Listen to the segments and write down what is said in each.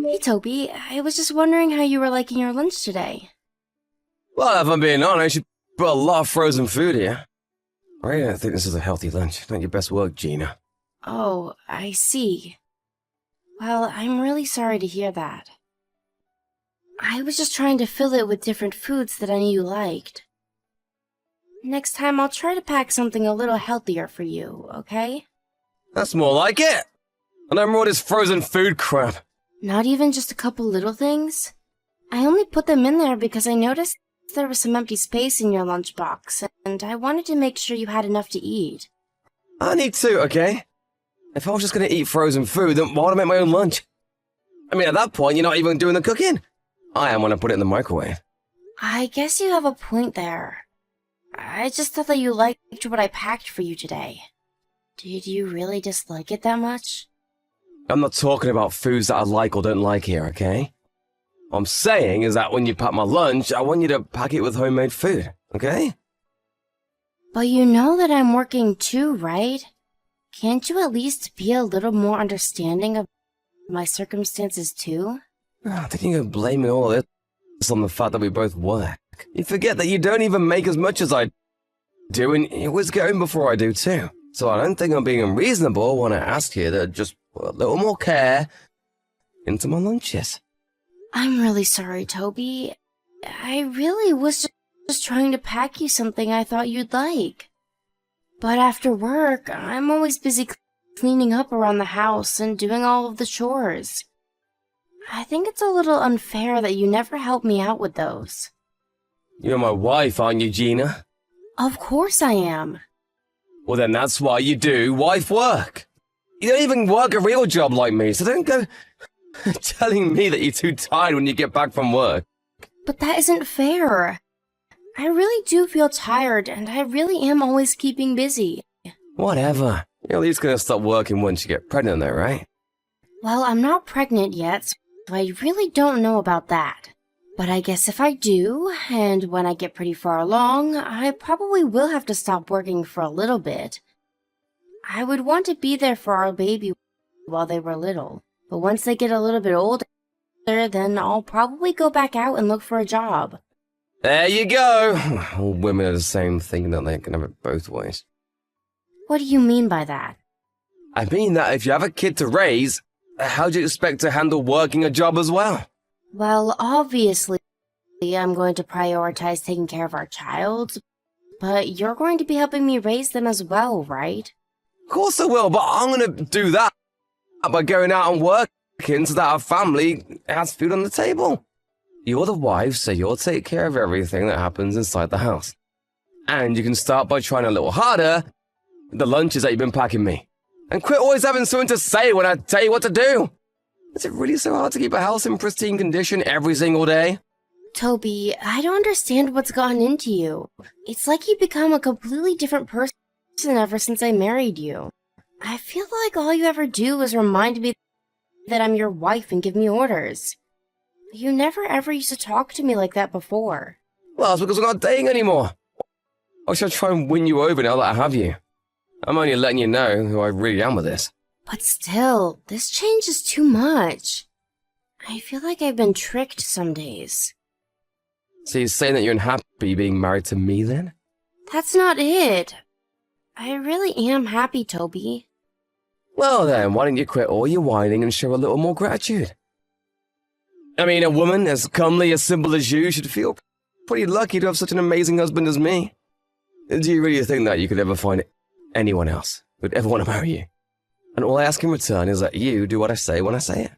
Hey Toby, I was just wondering how you were liking your lunch today. Well, if I'm being honest, you put a lot of frozen food here. I really don't think this is a healthy lunch. Not your best work, Gina. Oh, I see. Well, I'm really sorry to hear that. I was just trying to fill it with different foods that I knew you liked. Next time I'll try to pack something a little healthier for you, okay? That's more like it. I don't more this frozen food crap. Not even just a couple little things? I only put them in there because I noticed there was some empty space in your lunchbox, and I wanted to make sure you had enough to eat. I need to, okay? If I was just gonna eat frozen food, then why would I make my own lunch? I mean, at that point, you're not even doing the cooking. I am when I put it in the microwave. I guess you have a point there. I just thought that you liked what I packed for you today. Did you really dislike it that much? I'm not talking about foods that I like or don't like here, okay? What I'm saying is that when you pack my lunch, I want you to pack it with homemade food, okay? But you know that I'm working too, right? Can't you at least be a little more understanding of my circumstances too? I think you're blaming all of this on the fact that we both work. You forget that you don't even make as much as I do, and you always get home before I do too. So I don't think I'm being unreasonable when I ask you to just put a little more care into my lunches. I'm really sorry, Toby. I really was just trying to pack you something I thought you'd like. But after work, I'm always busy cleaning up around the house and doing all of the chores. I think it's a little unfair that you never help me out with those. You're my wife, aren't you, Gina? Of course I am. Well, then that's why you do wife work. You don't even work a real job like me, so don't go telling me that you're too tired when you get back from work. But that isn't fair. I really do feel tired, and I really am always keeping busy. Whatever. You're at least gonna stop working once you get pregnant though, right? Well, I'm not pregnant yet, so I really don't know about that. But I guess if I do, and when I get pretty far along, I probably will have to stop working for a little bit. I would want to be there for our baby while they were little, but once they get a little bit older, then I'll probably go back out and look for a job. There you go. All women are the same thing, that they can have it both ways. What do you mean by that? I mean that if you have a kid to raise, how do you expect to handle working a job as well? Well, obviously, I'm going to prioritize taking care of our child, but you're going to be helping me raise them as well, right? Of course I will, but I'm gonna do that by going out and working so that our family has food on the table. You're the wife, so you'll take care of everything that happens inside the house. And you can start by trying a little harder with the lunches that you've been packing me. And quit always having something to say when I tell you what to do. Is it really so hard to keep a house in pristine condition every single day? Toby, I don't understand what's gotten into you. It's like you've become a completely different person ever since I married you. I feel like all you ever do is remind me that I'm your wife and give me orders. You never ever used to talk to me like that before. Well, that's because we're not dating anymore. Or should I try and win you over now that I have you? I'm only letting you know who I really am with this. But still, this change is too much. I feel like I've been tricked some days. So you're saying that you're unhappy being married to me then? That's not it. I really am happy, Toby. Well then, why don't you quit all your whining and show a little more gratitude? I mean, a woman as comely, as simple as you should feel pretty lucky to have such an amazing husband as me. Do you really think that you could ever find anyone else who'd ever want to marry you? And all I ask in return is that you do what I say when I say it.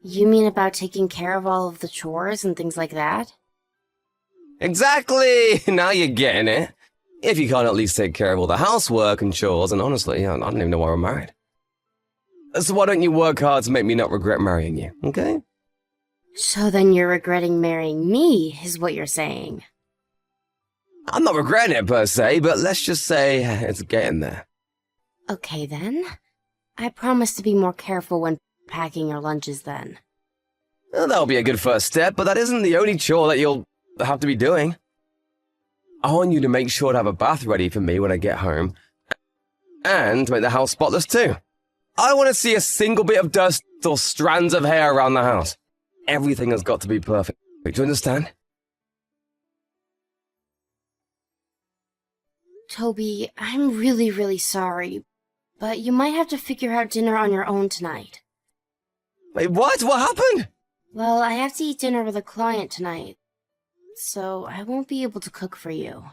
You mean about taking care of all of the chores and things like that? Exactly! Now you're getting it. If you can't at least take care of all the housework and chores, and honestly, I don't even know why we're married. So why don't you work hard to make me not regret marrying you, okay? So then you're regretting marrying me, is what you're saying. I'm not regretting it per se, but let's just say it's getting there. Okay then. I promise to be more careful when packing your lunches then. Well, that'll be a good first step, but that isn't the only chore that you'll have to be doing. I want you to make sure to have a bath ready for me when I get home, and to make the house spotless too. I don't want to see a single bit of dust or strands of hair around the house. everything has got to be perfect. Do you understand? Toby, I'm really, really sorry, but you might have to figure out dinner on your own tonight. Wait, what? What happened? Well, I have to eat dinner with a client tonight, so I won't be able to cook for you.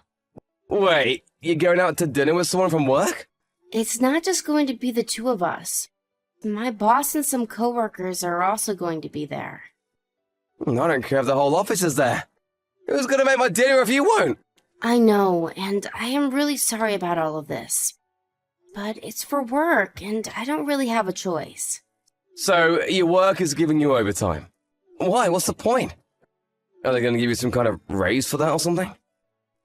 Wait, you're going out to dinner with someone from work? It's not just going to be the two of us. My boss and some coworkers are also going to be there. I don't care if the whole office is there. Who's gonna make my dinner if you won't? I know, and I am really sorry about all of this. But it's for work, and I don't really have a choice. So, your work is giving you overtime. Why? What's the point? Are they gonna give you some kind of raise for that or something?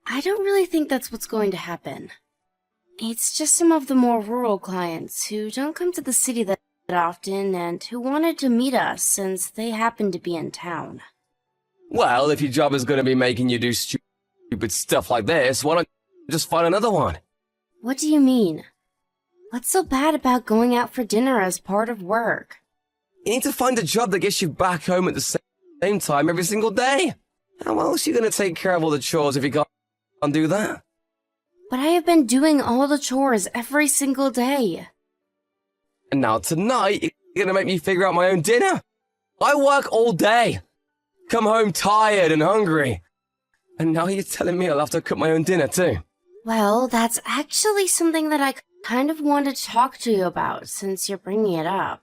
I don't really think that's what's going to happen. It's just some of the more rural clients who don't come to the city that often and who wanted to meet us since they happen to be in town. Well, if your job is gonna be making you do stupid stuff like this, why not just find another one? What do you mean? What's so bad about going out for dinner as part of work? You need to find a job that gets you back home at the same time every single day. How else are you gonna take care of all the chores if you can't do that? But I have been doing all the chores every single day. And now tonight, you're gonna make me figure out my own dinner? I work all day. Come home tired and hungry. And now you're telling me I'll have to cook my own dinner too? Well, that's actually something that I kind of wanted to talk to you about since you're bringing it up.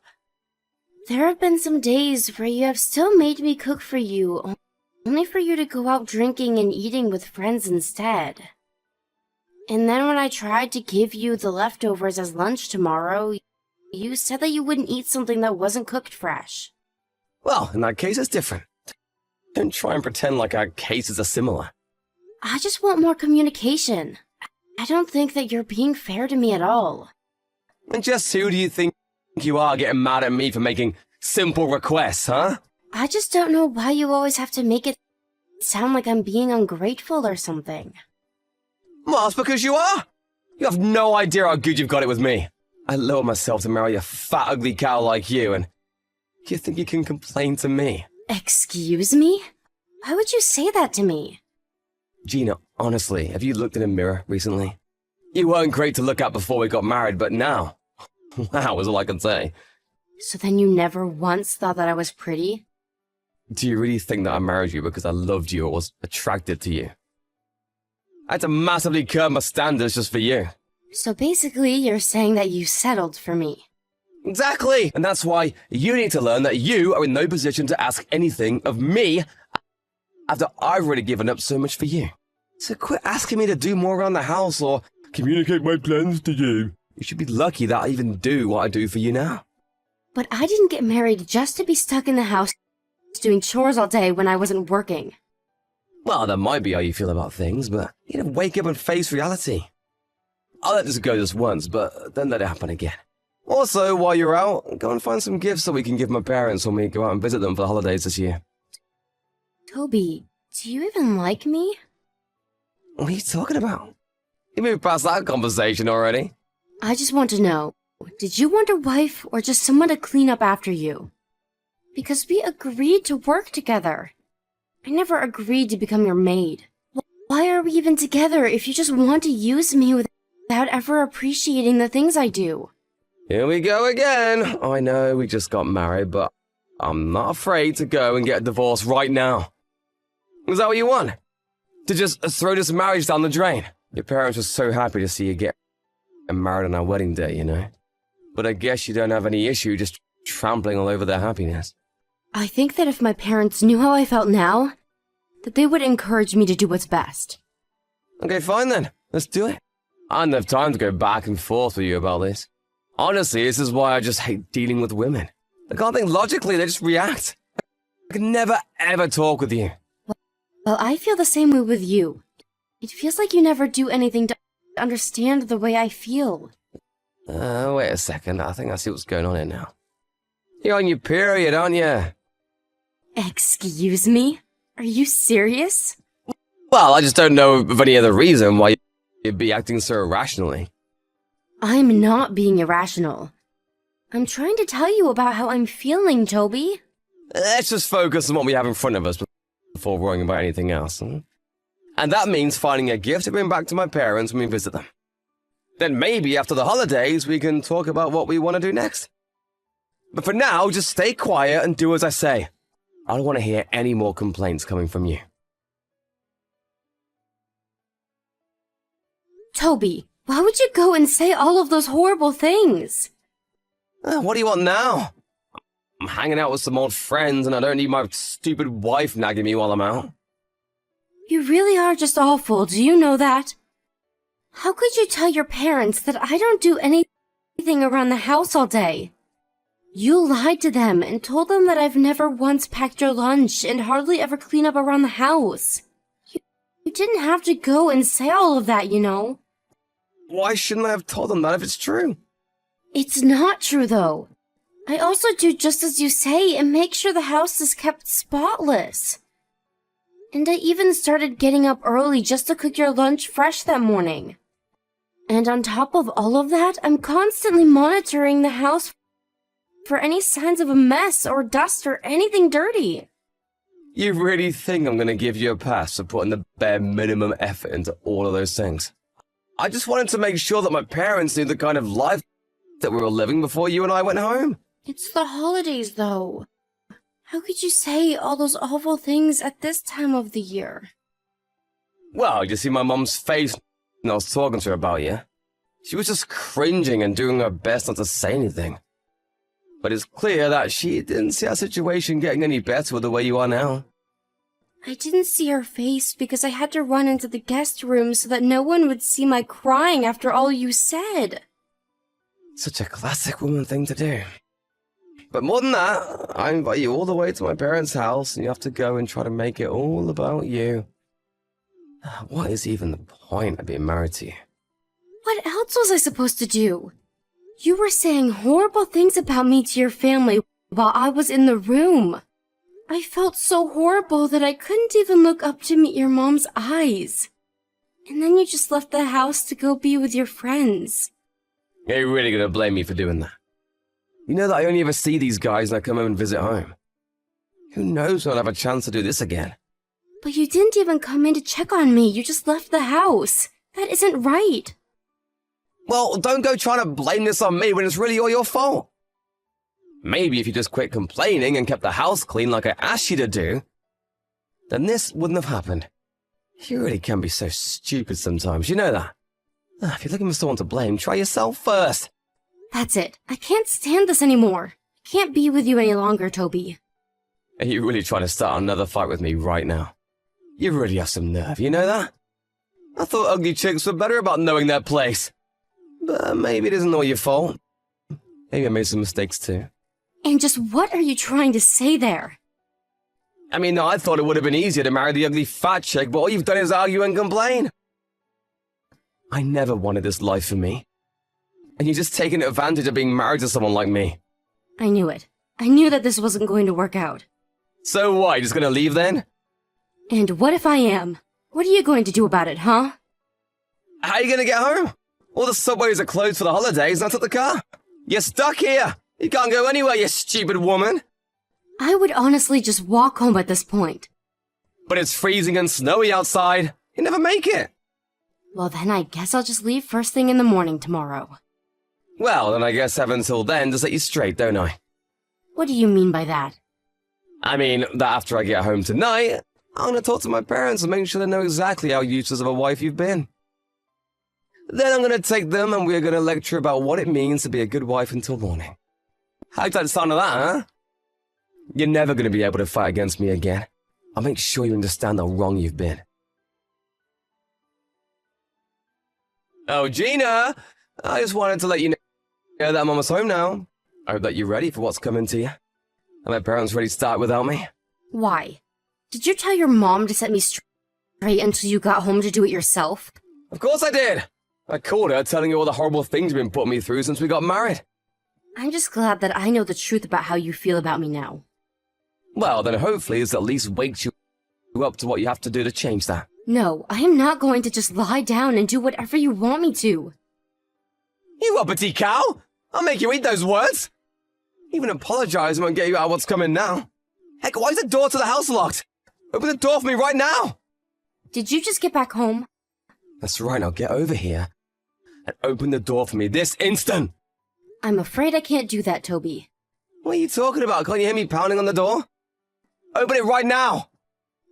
There have been some days where you have still made me cook for you, only for you to go out drinking and eating with friends instead. And then when I tried to give you the leftovers as lunch tomorrow, you said that you wouldn't eat something that wasn't cooked fresh. Well, in that case, it's different. Don't try and pretend like our cases are similar. I just want more communication. I don't think that you're being fair to me at all. And just who do you think you are getting mad at me for making simple requests, huh? I just don't know why you always have to make it sound like I'm being ungrateful or something. Well, that's because you are. You have no idea how good you've got it with me. I lowered myself to marry a fat, ugly cow like you, and you think you can complain to me? Excuse me? Why would you say that to me? Gina, honestly, have you looked in a mirror recently? You weren't great to look at before we got married, but now... wow, is all I can say. So then you never once thought that I was pretty? Do you really think that I married you because I loved you or was attracted to you? I had to massively curb my standards just for you. So basically, you're saying that you settled for me. Exactly! And that's why you need to learn that you are in no position to ask anything of me after I've already given up so much for you. So quit asking me to do more around the house or communicate my plans to you. You should be lucky that I even do what I do for you now. But I didn't get married just to be stuck in the house doing chores all day when I wasn't working. Well, that might be how you feel about things, but you know, wake up and face reality. I'll let this go this once, but don't let it happen again. Also, while you're out, go and find some gifts that we can give my parents when we go out and visit them for the holidays this year. Toby, do you even like me? What are you talking about? You moved past that conversation already. I just want to know, did you want a wife or just someone to clean up after you? Because we agreed to work together. I never agreed to become your maid. Why are we even together if you just want to use me without ever appreciating the things I do? Here we go again. I know we just got married, but I'm not afraid to go and get a divorce right now. Is that what you want? To just throw this marriage down the drain? Your parents were so happy to see you get married on our wedding day, you know? But I guess you don't have any issue just trampling all over their happiness. I think that if my parents knew how I felt now, that they would encourage me to do what's best. Okay, fine then. Let's do it. I don't have time to go back and forth with you about this. Honestly, this is why I just hate dealing with women. They can't think logically, they just react. I can never, ever talk with you. Well, I feel the same way with you. It feels like you never do anything to understand the way I feel. Wait a second. I think I see what's going on here now. You're on your period, aren't you? Excuse me? Are you serious? Well, I just don't know of any other reason why you'd be acting so irrationally. I'm not being irrational. I'm trying to tell you about how I'm feeling, Toby. Let's just focus on what we have in front of us before worrying about anything else. And that means finding a gift to bring back to my parents when we visit them. Then maybe after the holidays, we can talk about what we want to do next. But for now, just stay quiet and do as I say. I don't want to hear any more complaints coming from you. Toby, why would you go and say all of those horrible things? What do you want now? I'm hanging out with some old friends and I don't need my stupid wife nagging me while I'm out. You really are just awful, do you know that? How could you tell your parents that I don't do anything around the house all day? You lied to them and told them that I've never once packed your lunch and hardly ever clean up around the house. You didn't have to go and say all of that, you know. Why shouldn't I have told them that if it's true? It's not true, though. I also do just as you say and make sure the house is kept spotless. And I even started getting up early just to cook your lunch fresh that morning. And on top of all of that, I'm constantly monitoring the house for any signs of a mess or dust or anything dirty. You really think I'm going to give you a pass for putting the bare minimum effort into all of those things? I just wanted to make sure that my parents knew the kind of life that we were living before you and I went home. It's the holidays, though. How could you say all those awful things at this time of the year? Well, you see my mum's face when I was talking to her about you. She was just cringing and doing her best not to say anything. But it's clear that she didn't see our situation getting any better with the way you are now. I didn't see her face because I had to run into the guest room so that no one would see my crying after all you said. Such a classic woman thing to do. But more than that, I invite you all the way to my parents' house and you have to go and try to make it all about you. What is even the point of being married to you? What else was I supposed to do? You were saying horrible things about me to your family while I was in the room. I felt so horrible that I couldn't even look up to meet your mom's eyes. And then you just left the house to go be with your friends. Are you really going to blame me for doing that? You know that I only ever see these guys when I come home and visit home. Who knows when I'll have a chance to do this again? But you didn't even come in to check on me. You just left the house. That isn't right. Well, don't go trying to blame this on me when it's really all your fault. Maybe if you just quit complaining and kept the house clean like I asked you to do, then this wouldn't have happened. You really can be so stupid sometimes, you know that? If you're looking for someone to blame, try yourself first. That's it. I can't stand this anymore. I can't be with you any longer, Toby. Are you really trying to start another fight with me right now? You really have some nerve, you know that? I thought ugly chicks were better about knowing their place. But maybe it isn't all your fault. Maybe I made some mistakes too. And just what are you trying to say there? I mean, I thought it would have been easier to marry the ugly fat chick, but all you've done is argue and complain. I never wanted this life for me. And you're just taking advantage of being married to someone like me. I knew it. I knew that this wasn't going to work out. So what, you just gonna leave then? And what if I am? What are you going to do about it, huh? How are you gonna get home? All the subways are closed for the holidays and I took the car. You're stuck here. You can't go anywhere, you stupid woman. I would honestly just walk home at this point. But it's freezing and snowy outside. You never make it. Well, then I guess I'll just leave first thing in the morning tomorrow. Well, then I guess I have until then to set you straight, don't I? What do you mean by that? I mean, that after I get home tonight, I'm gonna talk to my parents and make sure they know exactly how useless of a wife you've been. Then I'm gonna take them and we're gonna lecture about what it means to be a good wife until morning. How'd that sound of that, huh? You're never gonna be able to fight against me again. I'll make sure you understand how wrong you've been. Oh, Gina! I just wanted to let you know that I'm almost home now. I hope that you're ready for what's coming to you. Are my parents ready to start without me? Why? Did you tell your mom to set me straight until you got home to do it yourself? Of course I did! I called her telling her all the horrible things you've been putting me through since we got married. I'm just glad that I know the truth about how you feel about me now. Well, then hopefully this at least wakes you up to what you have to do to change that. No, I am not going to just lie down and do whatever you want me to. You uppity cow! I'll make you eat those words! Even apologizing won't get you out of what's coming now. Heck, why is the door to the house locked? Open the door for me right now! Did you just get back home? That's right, now get over here and open the door for me this instant! I'm afraid I can't do that, Toby. What are you talking about? Can't you hear me pounding on the door? Open it right now!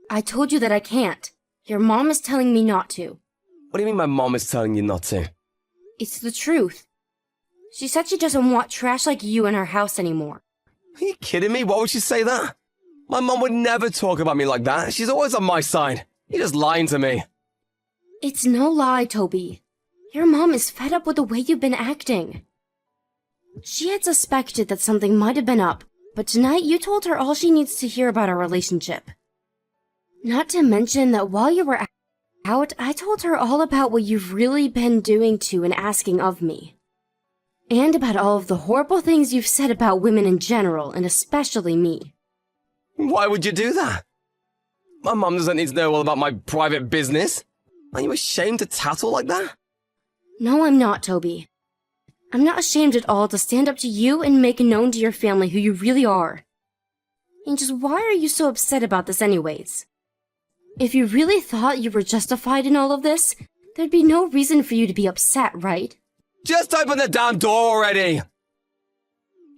I told you that I can't. Your mom is telling me not to. What do you mean my mom is telling you not to? It's the truth. She said she doesn't want trash like you in her house anymore. Are you kidding me? Why would she say that? My mom would never talk about me like that. She's always on my side. You're just lying to me. It's no lie, Toby. Your mom is fed up with the way you've been acting. She had suspected that something might have been up, but tonight you told her all she needs to hear about our relationship. Not to mention that while you were out, I told her all about what you've really been doing to and asking of me. And about all of the horrible things you've said about women in general, and especially me. Why would you do that? My mom doesn't need to know all about my private business. Are you ashamed to tattle like that? No, I'm not, Toby. I'm not ashamed at all to stand up to you and make known to your family who you really are. And just why are you so upset about this anyways? If you really thought you were justified in all of this, there'd be no reason for you to be upset, right? Just open the damn door already!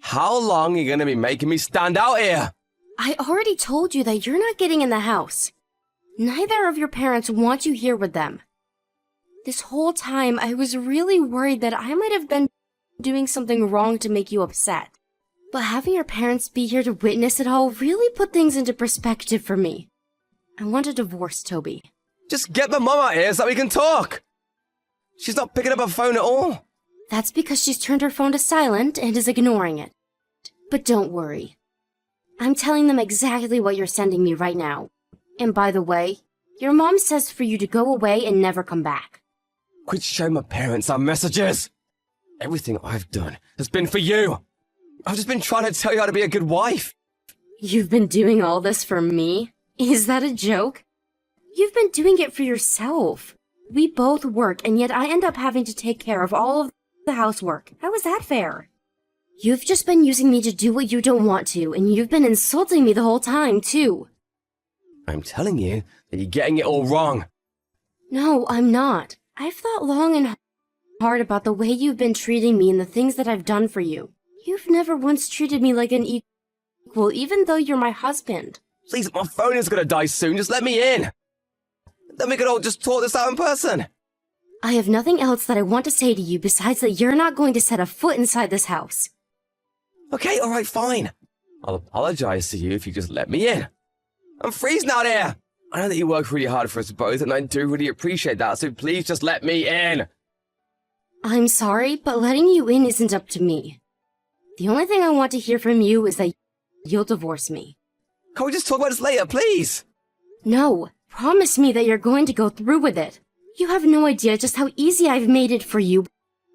How long are you gonna be making me stand out here? I already told you that you're not getting in the house. Neither of your parents want you here with them. This whole time, I was really worried that I might have been doing something wrong to make you upset. But having your parents be here to witness it all really put things into perspective for me. I want a divorce, Toby. Just get my mom out here so we can talk! She's not picking up her phone at all. That's because she's turned her phone to silent and is ignoring it. But don't worry. I'm telling them exactly what you're sending me right now. And by the way, your mom says for you to go away and never come back. Quit showing my parents our messages! Everything I've done has been for you! I've just been trying to tell you how to be a good wife! You've been doing all this for me? Is that a joke? You've been doing it for yourself. We both work, and yet I end up having to take care of all of the housework. How is that fair? You've just been using me to do what you don't want to, and you've been insulting me the whole time, too. I'm telling you that you're getting it all wrong. No, I'm not. I've thought long and hard about the way you've been treating me and the things that I've done for you. You've never once treated me like an equal, even though you're my husband. Please, my phone is gonna die soon. Just let me in. Then we could all just talk this out in person. I have nothing else that I want to say to you besides that you're not going to set a foot inside this house. Okay, alright, fine. I'll apologize to you if you just let me in. I'm freezing out here. I know that you work really hard for us both, and I do really appreciate that, so please just let me in. I'm sorry, but letting you in isn't up to me. The only thing I want to hear from you is that you'll divorce me. Can we just talk about this later, please? No, promise me that you're going to go through with it. You have no idea just how easy I've made it for you,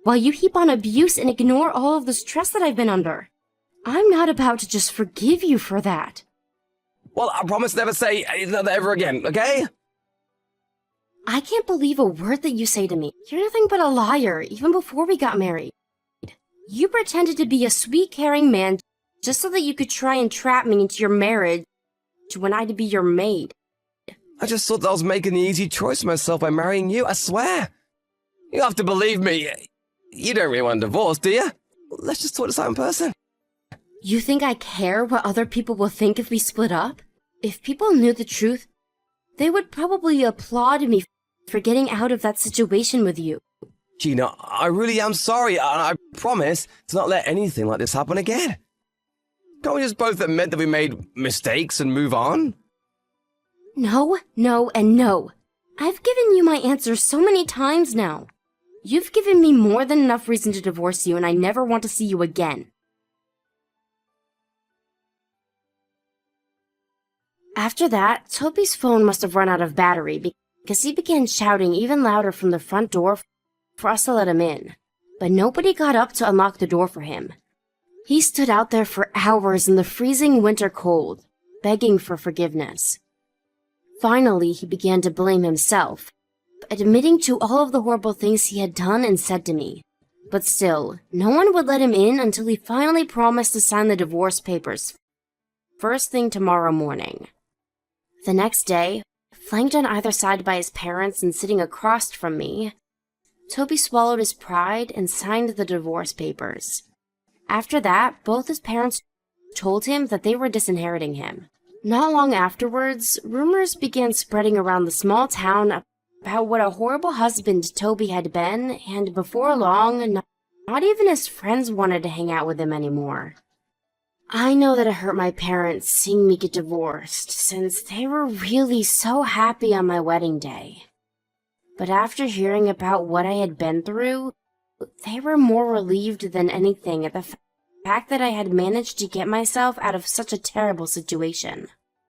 while you heap on abuse and ignore all of the stress that I've been under. I'm not about to just forgive you for that. Well, I promise never say anything like that ever again, okay? I can't believe a word that you say to me. You're nothing but a liar, even before we got married. You pretended to be a sweet, caring man just so that you could try and trap me into your marriage when I'd be your maid. I just thought that I was making the easy choice for myself by marrying you, I swear. You have to believe me. You don't really want a divorce, do you? Let's just talk this out in person. You think I care what other people will think if we split up? If people knew the truth, they would probably applaud me for getting out of that situation with you. Gina, I really am sorry, and I promise to not let anything like this happen again. Can't we just both admit that we made mistakes and move on? No, no, and no. I've given you my answer so many times now. You've given me more than enough reason to divorce you, and I never want to see you again. After that, Toby's phone must have run out of battery because he began shouting even louder from the front door for us to let him in. But nobody got up to unlock the door for him. He stood out there for hours in the freezing winter cold, begging for forgiveness. Finally, he began to blame himself, admitting to all of the horrible things he had done and said to me. But still, no one would let him in until he finally promised to sign the divorce papers first thing tomorrow morning. The next day, flanked on either side by his parents and sitting across from me, Toby swallowed his pride and signed the divorce papers. After that, both his parents told him that they were disinheriting him. Not long afterwards, rumors began spreading around the small town about what a horrible husband Toby had been, and before long, not even his friends wanted to hang out with him anymore. I know that it hurt my parents seeing me get divorced, since they were really so happy on my wedding day. But after hearing about what I had been through, they were more relieved than anything at the fact that I had managed to get myself out of such a terrible situation.